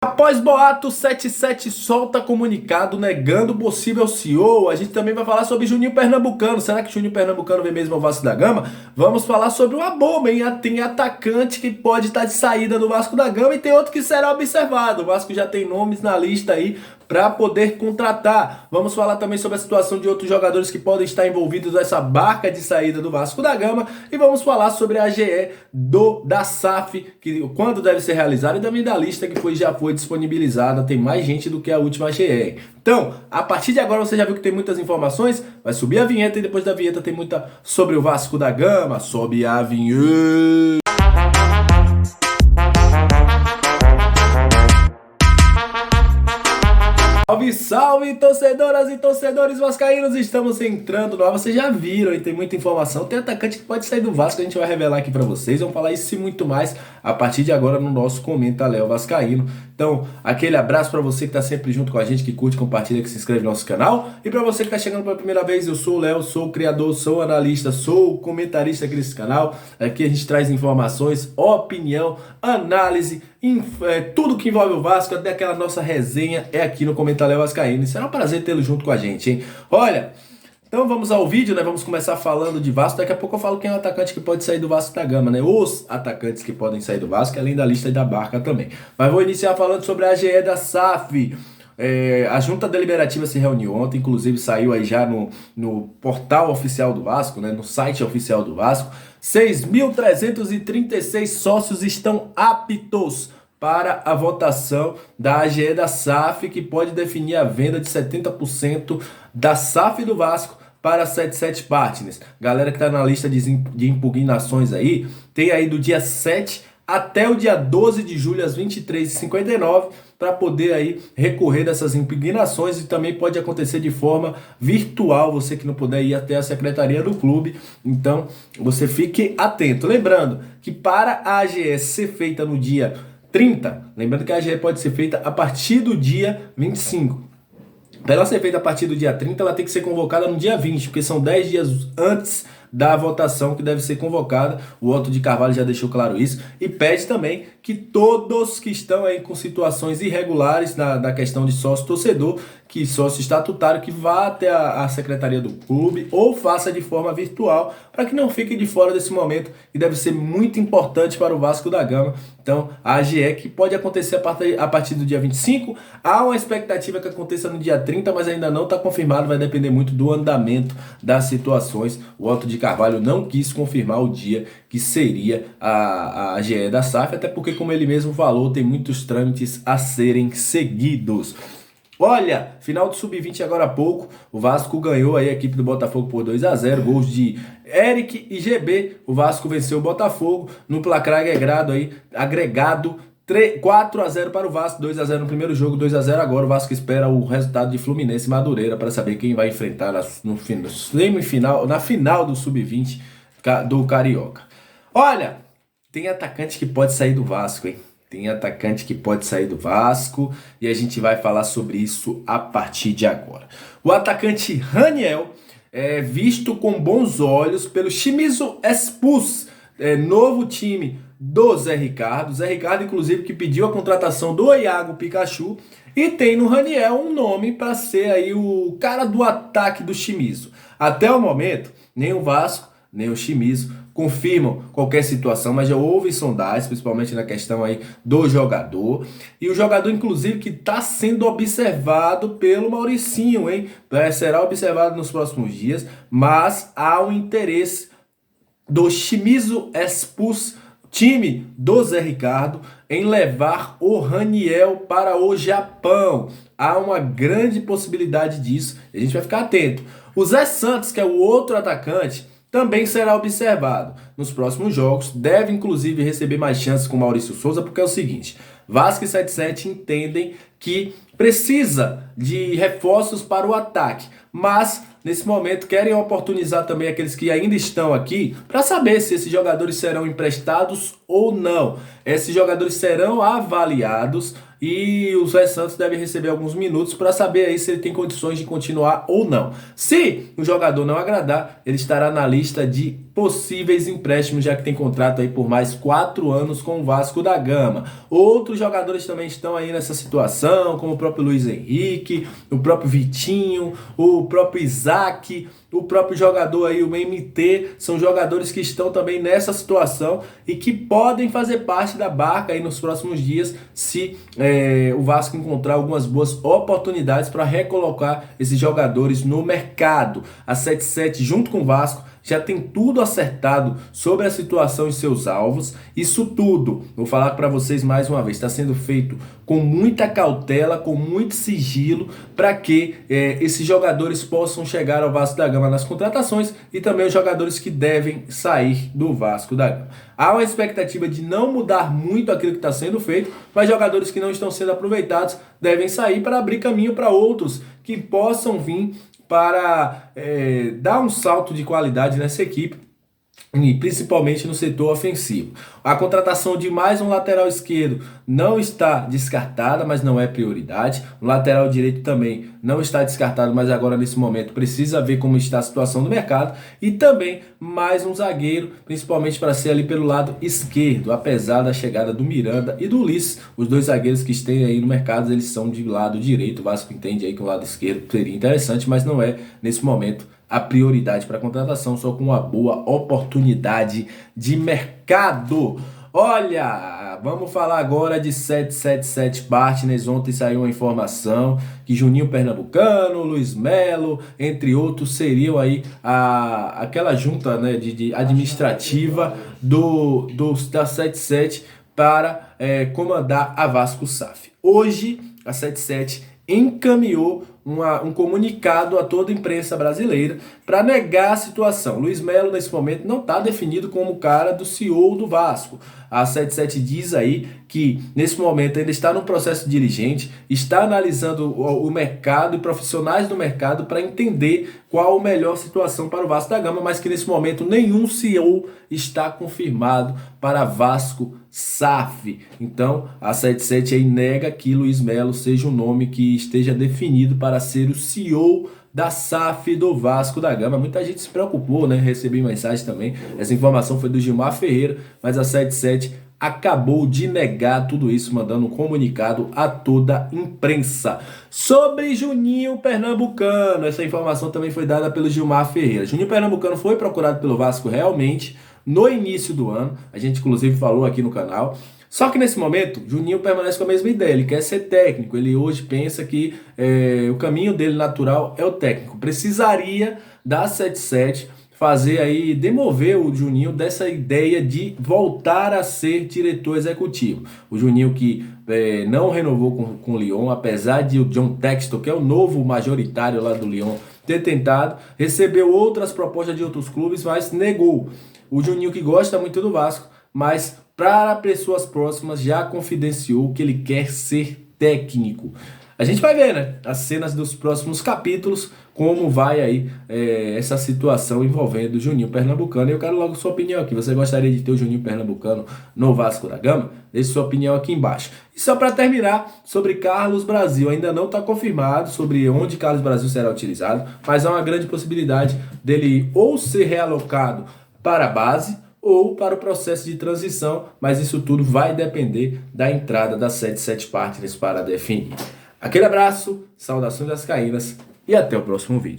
Após boato, 77 solta comunicado negando possível CEO. A gente também vai falar sobre Juninho Pernambucano. Será que Juninho Pernambucano vem mesmo ao Vasco da Gama? Vamos falar sobre o Abomey, hein? Tem atacante que pode estar de saída do Vasco da Gama e tem outro que será observado. O Vasco já tem nomes na lista aí para poder contratar. Vamos falar também sobre a situação de outros jogadores que podem estar envolvidos nessa barca de saída do Vasco da Gama e vamos falar sobre a AGE da SAF, que quando deve ser realizada e também da lista que já foi disponibilizada. Tem mais gente do que a última AGE. Então, a partir de agora você já viu que tem muitas informações, vai subir a vinheta e depois da vinheta tem muita sobre o Vasco da Gama. Sobe a vinheta. Salve, salve, torcedoras e torcedores vascaínos, estamos entrando no ar, vocês já viram e tem muita informação, tem atacante que pode sair do Vasco, a gente vai revelar aqui pra vocês, vamos falar isso e muito mais a partir de agora no nosso Comenta Léo Vascaíno. Então, aquele abraço pra você que tá sempre junto com a gente, que curte, compartilha, que se inscreve no nosso canal, e pra você que tá chegando pela primeira vez, eu sou o Léo, sou o criador, sou o analista, sou o comentarista aqui desse canal. Aqui a gente traz informações, opinião, análise, tudo que envolve o Vasco, até aquela nossa resenha é aqui no Comenta Léo Vascaíno. Será um prazer tê-lo junto com a gente, hein? Olha, então vamos ao vídeo, né? Vamos começar falando de Vasco. Daqui a pouco eu falo quem é o atacante que pode sair do Vasco da Gama, né? Os atacantes que podem sair do Vasco, além da lista e da barca também. Mas vou iniciar falando sobre a AGE da SAF. A junta deliberativa se reuniu ontem, inclusive saiu aí já no portal oficial do Vasco, né? No site oficial do Vasco. 6.336 sócios estão aptos para a votação da AGE da SAF, que pode definir a venda de 70% da SAF do Vasco para 77 Partners. Galera que está na lista de impugnações aí, tem aí do dia 7 até o dia 12 de julho, às 23h59, para poder aí recorrer dessas impugnações, e também pode acontecer de forma virtual, você que não puder ir até a secretaria do clube, então você fique atento. Lembrando que para a AGE ser feita no dia 30, lembrando que a AGE pode ser feita a partir do dia 25. Para ela ser feita a partir do dia 30, ela tem que ser convocada no dia 20, porque são 10 dias antes da votação que deve ser convocada. O Otto de Carvalho já deixou claro isso e pede também que todos que estão aí com situações irregulares na questão de sócio-torcedor, que sócio estatutário, que vá até a secretaria do clube ou faça de forma virtual, para que não fique de fora desse momento, que deve ser muito importante para o Vasco da Gama. Então, a AGE, que pode acontecer a partir do dia 25, há uma expectativa que aconteça no dia 30, mas ainda não está confirmado, vai depender muito do andamento das situações. O Otto de Carvalho não quis confirmar o dia que seria a AGE da SAF, até porque, como ele mesmo falou, tem muitos trâmites a serem seguidos. Olha, final do Sub-20 agora há pouco, o Vasco ganhou aí a equipe do Botafogo por 2-0, gols de Eric e GB, o Vasco venceu o Botafogo no placar agregado 4-0 para o Vasco, 2-0 no primeiro jogo, 2-0 agora. O Vasco espera o resultado de Fluminense e Madureira para saber quem vai enfrentar na final do Sub-20 do Carioca. Olha, tem atacante que pode sair do Vasco, hein? Tem atacante que pode sair do Vasco e a gente vai falar sobre isso a partir de agora. O atacante Raniel é visto com bons olhos pelo Shimizu S-Pulse, novo time do Zé Ricardo. Zé Ricardo, inclusive, que pediu a contratação do Iago Pikachu e tem no Raniel um nome para ser aí o cara do ataque do Shimizu. Até o momento, nem o Vasco, nem o Shimizu confirmam qualquer situação, mas já houve sondagens, principalmente na questão aí do jogador. E o jogador, inclusive, que está sendo observado pelo Mauricinho, hein? Será observado nos próximos dias, mas há um interesse do Shimizu S-Pulse, time do Zé Ricardo, em levar o Raniel para o Japão. Há uma grande possibilidade disso, e a gente vai ficar atento. O Zé Santos, que é o outro atacante, também será observado nos próximos jogos, deve inclusive receber mais chances com Maurício Souza, porque é o seguinte, Vasco e 77 entendem que precisa de reforços para o ataque, mas nesse momento, querem oportunizar também aqueles que ainda estão aqui para saber se esses jogadores serão emprestados ou não. Esses jogadores serão avaliados e o Zé Santos deve receber alguns minutos para saber aí se ele tem condições de continuar ou não. Se o jogador não agradar, ele estará na lista de possíveis empréstimos, já que tem contrato aí por mais 4 anos com o Vasco da Gama. Outros jogadores também estão aí nessa situação, como o próprio Luiz Henrique, o próprio Vitinho, o próprio Isaac, o próprio jogador aí, o MT, são jogadores que estão também nessa situação e que podem fazer parte da barca aí nos próximos dias se o Vasco encontrar algumas boas oportunidades para recolocar esses jogadores no mercado. A 77, junto com o Vasco, já tem tudo acertado sobre a situação e seus alvos. Isso tudo, vou falar para vocês mais uma vez, está sendo feito com muita cautela, com muito sigilo, para que esses jogadores possam chegar ao Vasco da Gama nas contratações e também os jogadores que devem sair do Vasco da Gama. Há uma expectativa de não mudar muito aquilo que está sendo feito, mas jogadores que não estão sendo aproveitados devem sair para abrir caminho para outros que possam vir para dar um salto de qualidade nessa equipe, e principalmente no setor ofensivo. A contratação de mais um lateral esquerdo não está descartada, mas não é prioridade. O lateral direito também não está descartado, mas agora nesse momento precisa ver como está a situação do mercado. E também mais um zagueiro, principalmente para ser ali pelo lado esquerdo, apesar da chegada do Miranda e do Ulisses. Os dois zagueiros que estão aí no mercado, eles são de lado direito. O Vasco entende aí que o lado esquerdo seria interessante, mas não é nesse momento a prioridade para a contratação, só com uma boa oportunidade de mercado. Olha, vamos falar agora de 777 Partners. Ontem saiu uma informação que Juninho Pernambucano, Luiz Melo, entre outros, seriam aí aquela junta, né, de administrativa da 77 para comandar a Vasco SAF. Hoje, a 77 encaminhou um comunicado a toda a imprensa brasileira para negar a situação. Luiz Melo, nesse momento, não está definido como o cara do CEO do Vasco. A 77 diz aí que, nesse momento, ainda está no processo diligente, está analisando o mercado e profissionais do mercado para entender qual a melhor situação para o Vasco da Gama, mas que, nesse momento, nenhum CEO está confirmado para Vasco SAF. Então, a 77 aí nega que Luiz Melo seja um nome que esteja definido para ser o CEO da SAF do Vasco da Gama. Muita gente se preocupou, né? Recebi mensagem também. Essa informação foi do Gilmar Ferreira, mas a 77 acabou de negar tudo isso, mandando um comunicado a toda a imprensa. Sobre Juninho Pernambucano, essa informação também foi dada pelo Gilmar Ferreira. Juninho Pernambucano foi procurado pelo Vasco realmente no início do ano, a gente inclusive falou aqui no canal. Só que nesse momento, Juninho permanece com a mesma ideia, ele quer ser técnico, ele hoje pensa que o caminho dele natural é o técnico. Precisaria da 77 fazer aí, demover o Juninho dessa ideia de voltar a ser diretor executivo. O Juninho que não renovou com o Lyon, apesar de o John Textor, que é o novo majoritário lá do Lyon, ter tentado, recebeu outras propostas de outros clubes, mas negou. O Juninho que gosta muito do Vasco, mas para pessoas próximas já confidenciou que ele quer ser técnico. A gente vai ver, né, as cenas dos próximos capítulos, como vai aí essa situação envolvendo o Juninho Pernambucano. E eu quero logo sua opinião aqui. Você gostaria de ter o Juninho Pernambucano no Vasco da Gama? Deixe sua opinião aqui embaixo. E só para terminar, sobre Carlos Brasil. Ainda não está confirmado sobre onde Carlos Brasil será utilizado, mas há uma grande possibilidade dele ou ser realocado para a base ou para o processo de transição, mas isso tudo vai depender da entrada da 77 Partners para definir. Aquele abraço, saudações vascaínas e até o próximo vídeo.